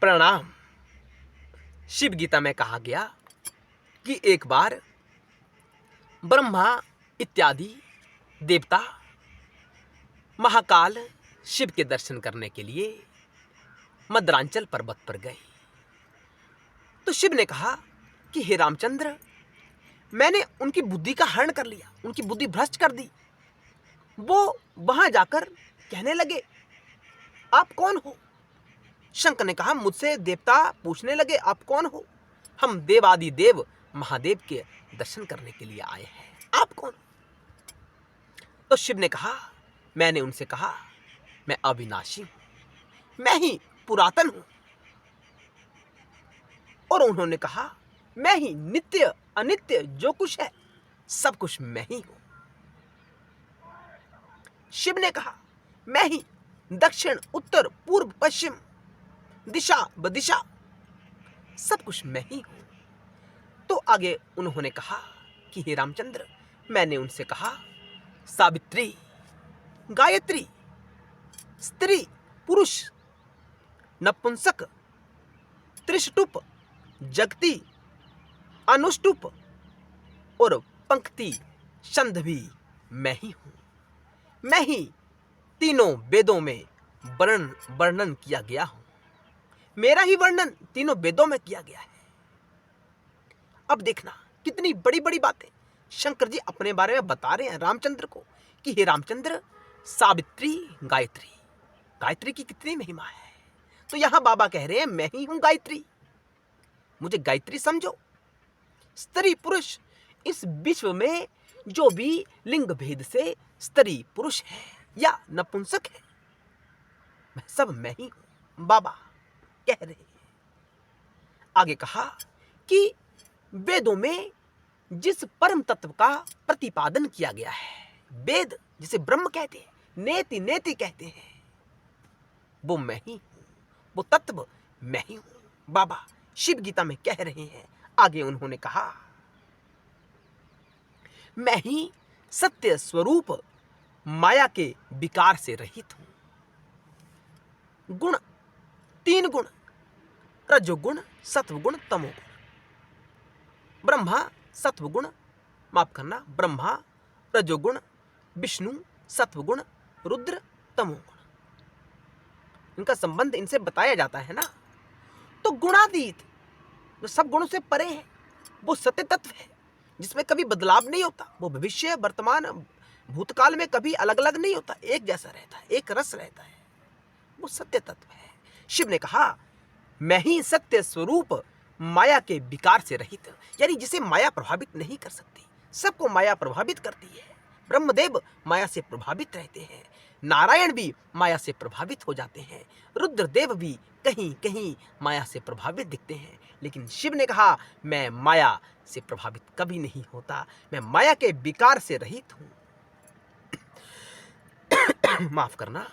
प्रणाम। शिव गीता में कहा गया कि एक बार ब्रह्मा इत्यादि देवता महाकाल शिव के दर्शन करने के लिए मद्रांचल पर्वत पर गए। तो शिव ने कहा कि हे रामचंद्र, मैंने उनकी बुद्धि का हरण कर लिया, उनकी बुद्धि भ्रष्ट कर दी। वो वहां जाकर कहने लगे, आप कौन हो? शंकर ने कहा, मुझसे देवता पूछने लगे, आप कौन हो? हम देवादि देव महादेव के दर्शन करने के लिए आए हैं, आप कौन हो? तो शिव ने कहा, मैंने उनसे कहा, मैं अविनाशी हूं, मैं ही पुरातन हूं। और उन्होंने कहा, मैं ही नित्य अनित्य जो कुछ है सब कुछ मैं ही हूं। शिव ने कहा, मैं ही दक्षिण उत्तर पूर्व पश्चिम दिशा बदिशा सब कुछ मैं ही हूं। तो आगे उन्होंने कहा कि हे रामचंद्र, मैंने उनसे कहा, सावित्री, गायत्री, स्त्री पुरुष, नपुंसक, त्रिशटुप, जगती, अनुष्टुप और पंक्ति छंद भी मैं ही हूं। मैं ही तीनों वेदों में वर्णन किया गया हूं। मेरा ही वर्णन तीनों वेदों में किया गया है। अब देखना कितनी बड़ी बड़ी बातें शंकर जी अपने बारे में बता रहे हैं रामचंद्र को कि हे रामचंद्र, सावित्री, गायत्री, गायत्री की कितनी महिमा है। तो यहां बाबा कह रहे हैं, मैं ही हूं गायत्री, मुझे गायत्री समझो। स्त्री पुरुष, इस विश्व में जो भी लिंग भेद से स्त्री पुरुष है या नपुंसक है, मैं सब मैं ही हूं, बाबा कह रहे हैं। आगे कहा कि वेदों में जिस परम तत्व का प्रतिपादन किया गया है, वेद जिसे ब्रह्म कहते हैं, नेति नेति कहते हैं, वो मैं ही हूं, वो तत्व मैं ही हूं, बाबा शिव गीता में कह रहे हैं। आगे उन्होंने कहा, मैं ही सत्य स्वरूप माया के विकार से रहित हूं। गुण, तीन गुण, रजोगुण, सत्वगुण, तमोगुण। ब्रह्मा सत्वगुण, माफ करना, ब्रह्मा रजोगुण, विष्णु सत्वगुण, रुद्र तमोगुण। इनका संबंध इनसे बताया जाता है ना। तो गुणातीत जो सब गुणों से परे है, वो सत्य तत्व है जिसमें कभी बदलाव नहीं होता। वो भविष्य, वर्तमान, भूतकाल में कभी अलग अलग नहीं होता, एक जैसा रहता है, एक रस रहता है, वो सत्य तत्व है। शिव ने कहा, मैं ही सत्य स्वरूप माया के विकार से रहित, यानी जिसे माया प्रभावित नहीं कर सकती, सबको माया प्रभावित करती है। ब्रह्मदेव माया से प्रभावित रहते हैं, नारायण भी माया से प्रभावित हो जाते हैं, रुद्रदेव भी कहीं कहीं माया से प्रभावित दिखते हैं। लेकिन शिव ने कहा, मैं माया से प्रभावित कभी नहीं होता, मैं माया के विकार से रहित हूं। माफ करना।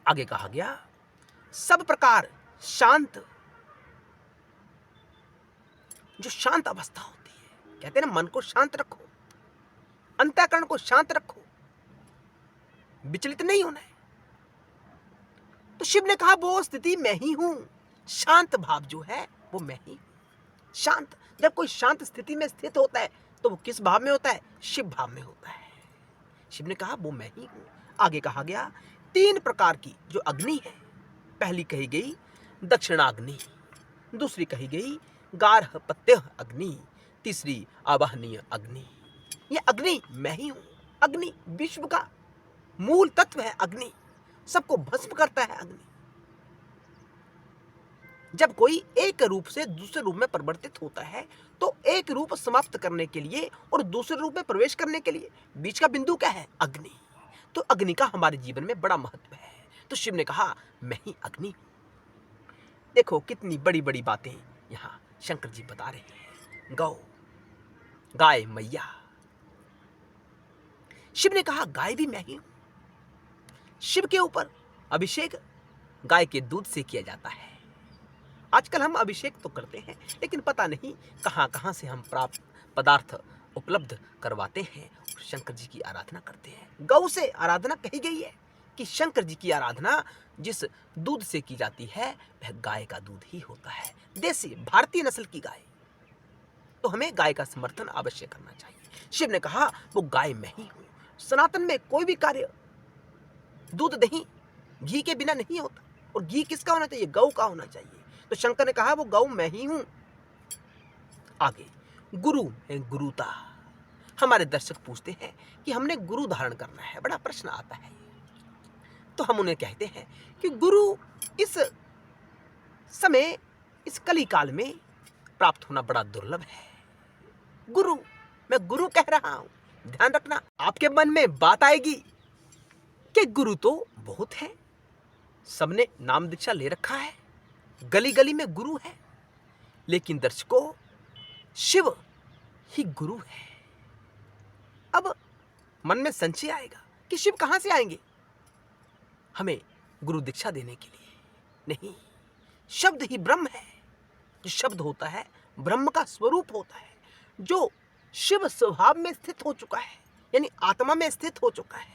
आगे कहा गया, सब प्रकार शांत, जो शांत अवस्था होती है, कहते हैं ना, मन को शांत रखो, अंतःकरण को शांत रखो, विचलित नहीं होना है। तो शिव ने कहा, वो स्थिति मैं ही हूं, शांत भाव जो है वो मैं ही हूं। शांत, जब कोई शांत स्थिति में स्थित होता है तो वो किस भाव में होता है? शिव भाव में होता है। शिव ने कहा, वो मैं ही हूं। आगे कहा गया, तीन प्रकार की जो अग्नि है, पहली कही गई दक्षिणाग्नि, दूसरी कही गई गार्हपत्य अग्नि, तीसरी आवाहनीय अग्नि। ये अग्नि मैं ही हूं। अग्नि विश्व का मूल तत्व है। अग्नि सबको भस्म करता है। अग्नि जब कोई एक रूप से दूसरे रूप में परिवर्तित होता है तो एक रूप समाप्त करने के लिए और दूसरे रूप में प्रवेश करने के लिए बीच का बिंदु क्या है? अग्नि। तो अग्नि का हमारे जीवन में बड़ा महत्व है। तो शिव ने कहा, मैं ही अग्नि हूं। देखो कितनी बड़ी बड़ी बातें यहां शंकर जी बता रहे हैं। गौ, गाय मैया। शिव ने कहा, गाय भी मैं ही हूं। शिव के ऊपर अभिषेक गाय के दूध से किया जाता है। आजकल हम अभिषेक तो करते हैं, लेकिन पता नहीं कहां कहां से हम प्राप्त पदार्थ उपलब्ध करवाते हैं और शंकर जी की आराधना करते हैं। गौ से आराधना कही गई है, कि शंकर जी की आराधना जिस दूध से की जाती है वह गाय का दूध ही होता है, देसी भारतीय नस्ल की गाय। तो हमें गाय का समर्थन अवश्य करना चाहिए। शिव ने कहा वो गाय मैं ही हूं। सनातन में कोई भी कार्य दूध दही घी के बिना नहीं होता। और घी किसका होना चाहिए? गौ का होना चाहिए। तो शंकर ने कहा वो गौ मैं ही हूं। आगे गुरु है गुरुता। हमारे दर्शक पूछते हैं कि हमने गुरु धारण करना है, बड़ा प्रश्न आता है। तो हम उन्हें कहते हैं कि गुरु इस समय, इस कली काल में प्राप्त होना बड़ा दुर्लभ है। गुरु, मैं गुरु कह रहा हूं। ध्यान रखना, आपके मन में बात आएगी कि गुरु तो बहुत है, सबने नाम दीक्षा ले रखा है, गली गली में गुरु है, लेकिन दर्शकों शिव ही गुरु है। अब मन में संशय आएगा कि शिव कहां से आएंगे हमें गुरु दीक्षा देने के लिए? नहीं, शब्द ही ब्रह्म है। जो शब्द होता है ब्रह्म का स्वरूप होता है, जो शिव स्वभाव में स्थित हो चुका है, यानी आत्मा में स्थित हो चुका है,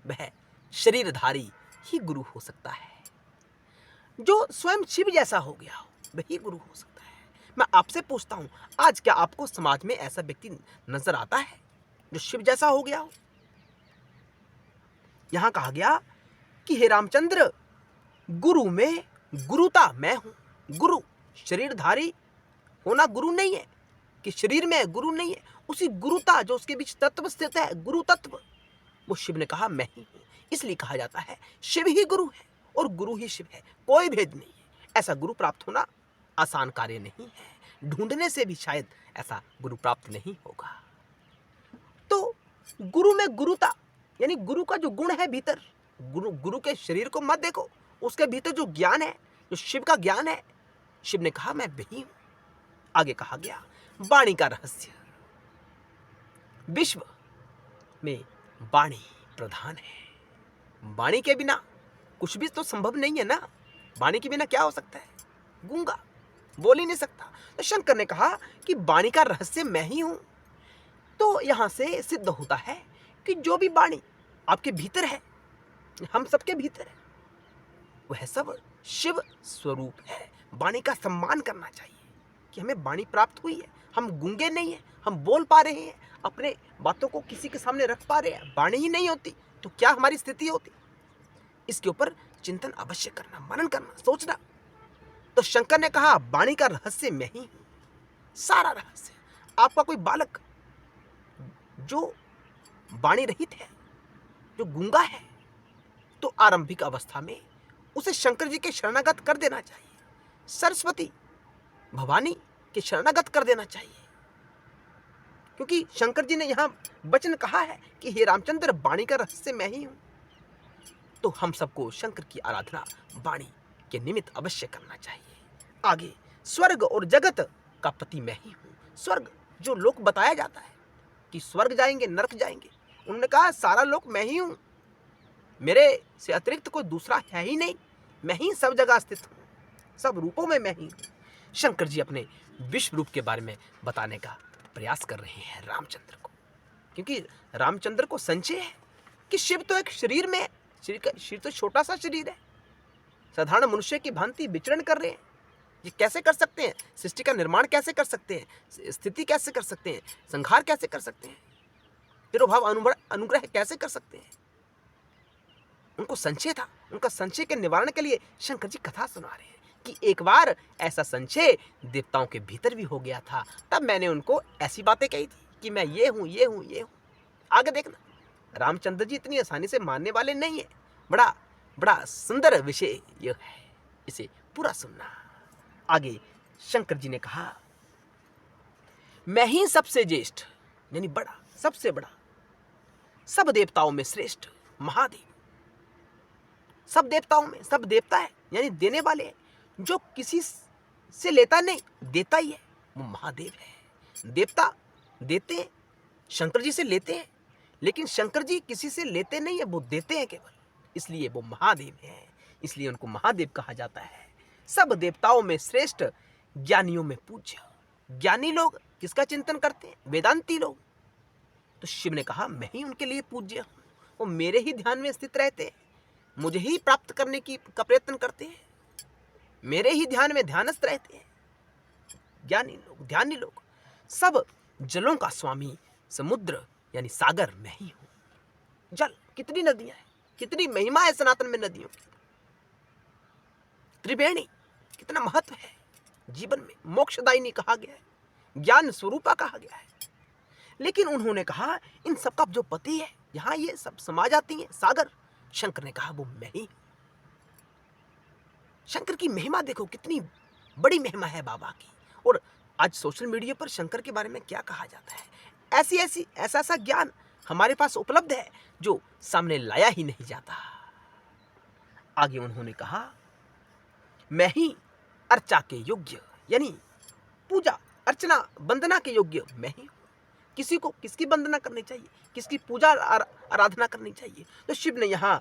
वह शरीरधारी ही गुरु हो सकता है। जो स्वयं शिव जैसा हो गया हो वही गुरु हो सकता है। मैं आपसे पूछता हूं, आज क्या आपको समाज में ऐसा व्यक्ति नजर आता है जो शिव जैसा हो गया हो? यहां कहा गया कि हे रामचंद्र, गुरु में गुरुता मैं हूं। गुरु शरीरधारी होना गुरु नहीं है कि शरीर में है, गुरु नहीं है। उसी गुरुता जो उसके बीच तत्व स्थित है, गुरु तत्व, वो शिव ने कहा मैं ही हूं। इसलिए कहा जाता है शिव ही गुरु है और गुरु ही शिव है, कोई भेद नहीं है। ऐसा गुरु प्राप्त होना आसान कार्य नहीं है, ढूंढने से भी शायद ऐसा गुरु प्राप्त नहीं होगा। तो गुरु में गुरुता, यानी गुरु का जो गुण है भीतर, गुरु के शरीर को मत देखो, उसके भीतर जो ज्ञान है, जो शिव का ज्ञान है, शिव ने कहा मैं वही हूं। आगे कहा गया वाणी का रहस्य। विश्व में वाणी प्रधान है। वाणी के बिना कुछ भी तो संभव नहीं है ना। वाणी के बिना क्या हो सकता है? गूंगा, बोल ही नहीं सकता। तो शंकर ने कहा कि वाणी का रहस्य मैं ही हूं। तो यहां से सिद्ध होता है कि जो भी वाणी आपके भीतर है, हम सबके भीतर है, वह सब शिव स्वरूप है। वाणी का सम्मान करना चाहिए कि हमें वाणी प्राप्त हुई है, हम गूंगे नहीं है, हम बोल पा रहे हैं, अपने बातों को किसी के सामने रख पा रहे हैं। वाणी ही नहीं होती तो क्या हमारी स्थिति होती? इसके ऊपर चिंतन अवश्य करना, मनन करना, सोचना। तो शंकर ने कहा वाणी का रहस्य मैं ही हूं, सारा रहस्य। आपका कोई बालक जो वाणी रहित है, जो गूंगा है, तो आरंभिक अवस्था में उसे शंकर जी के शरणागत कर देना चाहिए, सरस्वती भवानी के शरणागत कर देना चाहिए। क्योंकि शंकर जी ने यहां वचन कहा है कि हे रामचंद्र, वाणी का रहस्य मैं ही हूं। तो हम सबको शंकर की आराधना वाणी के निमित्त अवश्य करना चाहिए। आगे स्वर्ग और जगत का पति मैं ही हूं। स्वर्ग जो लोक बताया जाता है कि स्वर्ग जाएंगे, नरक जाएंगे, उन्होंने कहा सारा लोक मैं ही हूं, मेरे से अतिरिक्त कोई दूसरा है ही नहीं, मैं ही सब जगह स्थित हूं, सब रूपों में मैं ही हूं। शंकर जी अपने विश्व रूप के बारे में बताने का प्रयास कर रहे हैं रामचंद्र को, क्योंकि रामचंद्र को संशय है कि शिव तो एक शरीर में है, शरीर तो छोटा सा शरीर है, साधारण मनुष्य की भांति विचरण कर रहे हैं। ये कैसे कर सकते हैं? सृष्टि का निर्माण कैसे कर सकते हैं? स्थिति कैसे कर सकते हैं? संहार कैसे कर सकते हैं? तिरोभाव अनुग्रह कैसे कर सकते हैं? उनको संशय था। उनका संशय के निवारण के लिए शंकर जी कथा सुना रहे हैं कि एक बार ऐसा संशय देवताओं के भीतर भी हो गया था, तब मैंने उनको ऐसी बातें कही थी कि मैं ये हूं, ये हूं, ये हूं। आगे देखना, रामचंद्र जी इतनी आसानी से मानने वाले नहीं है। बड़ा बड़ा सुंदर विषय यह है, इसे पूरा सुनना। आगे शंकर जी ने कहा मैं ही सबसे ज्येष्ठ, यानी बड़ा, सबसे बड़ा, सब देवताओं में श्रेष्ठ महादेव। सब देवताओं में, सब देवता है यानी देने वाले हैं, जो किसी से लेता नहीं, देता ही है, वो महादेव है। देवता देते हैं, शंकर जी से लेते हैं, लेकिन शंकर जी किसी से लेते नहीं है, वो देते हैं केवल, इसलिए वो महादेव हैं, इसलिए उनको महादेव कहा जाता है। सब देवताओं में श्रेष्ठ, ज्ञानियों में पूज्य। ज्ञानी लोग किसका चिंतन करते हैं? वेदांती लोग। तो शिव ने कहा मैं ही उनके लिए पूज्य हूं, वो मेरे ही ध्यान में स्थित रहते हैं, मुझे ही प्राप्त करने का प्रयत्न करते हैं, मेरे ही ध्यान में ध्यानस्थ रहते हैं। ज्ञानी लोग, ध्यानी लोग, सब जलों का स्वामी समुद्र यानी सागर मैं ही हूं। जल, कितनी नदियां हैं, कितनी महिमा है सनातन में नदियों की। त्रिवेणी, कितना महत्व है जीवन में, मोक्षदायिनी कहा गया है, ज्ञान स्वरूपा कहा गया है। लेकिन उन्होंने कहा इन सबका जो पति है, यहां ये सब समा जाती हैं, सागर। शंकर ने कहा वो मैं ही। शंकर की महिमा देखो, कितनी बड़ी महिमा है बाबा की। और आज सोशल मीडिया पर शंकर के बारे में क्या कहा जाता है, ऐसा ज्ञान हमारे पास उपलब्ध है जो सामने लाया ही नहीं जाता। आगे उन्होंने कहा मैं ही अर्चा के योग्य, यानी पूजा अर्चना वंदना के योग्य मैं ही हूं। किसी को किसकी वंदना करनी चाहिए, किसकी पूजा आराधना करनी चाहिए, तो शिव ने यहां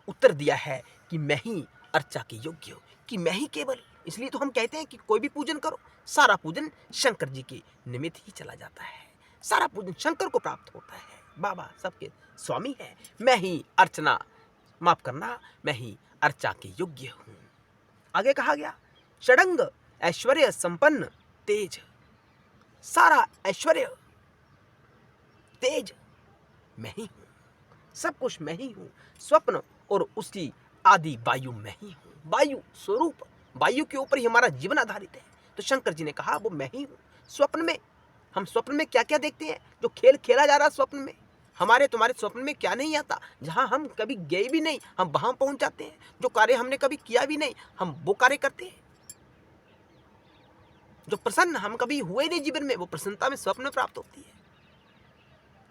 उत्तर दिया है कि मैं ही अर्चा के योग्य हूं, कि मैं ही केवल। इसलिए तो हम कहते हैं कि कोई भी पूजन करो, सारा पूजन शंकर जी के निमित्त ही चला जाता है, सारा पूजन शंकर को प्राप्त होता है। बाबा सबके स्वामी है। मैं ही अर्चना, माफ करना, मैं ही अर्चा के योग्य हूं। आगे कहा गया षडंग ऐश्वर्य संपन्न तेज, सारा ऐश्वर्य तेज मैं ही हूं, सब कुछ मैं ही हूं। स्वप्न और उसकी आदि वायु मैं ही हूं, वायु स्वरूप, वायु के ऊपर ही हमारा जीवन आधारित है। तो शंकर जी ने कहा वो मैं ही हूं। स्वप्न में, हम स्वप्न में क्या क्या देखते हैं, जो खेल खेला जा रहा है स्वप्न में, हमारे तुम्हारे स्वप्न में क्या नहीं आता, जहां हम कभी गए भी नहीं हम वहां पहुंच जाते हैं। जो कार्य हमने कभी किया भी नहीं हम वो कार्य करते हैं। जो प्रसन्न हम कभी हुए नहीं जीवन में, वो प्रसन्नता में स्वप्न में प्राप्त होती है।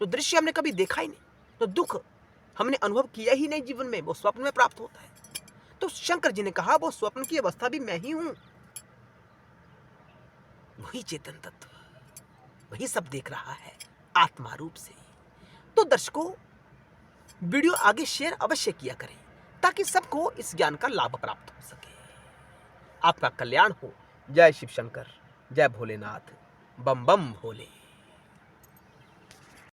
जो दृश्य हमने कभी देखा ही नहीं, तो दुख हमने अनुभव किया ही नहीं जीवन में, वो स्वप्न में प्राप्त होता है। तो शंकर जी ने कहा वो स्वप्न की अवस्था भी मैं ही हूं, वही चेतन तत्व, वही सब देख रहा है आत्मा रूप से। तो दर्शकों, वीडियो आगे शेयर अवश्य किया करें ताकि सबको इस ज्ञान का लाभ प्राप्त हो सके। आपका कल्याण हो। जय शिव शंकर, जय भोलेनाथ, बम बम भोले।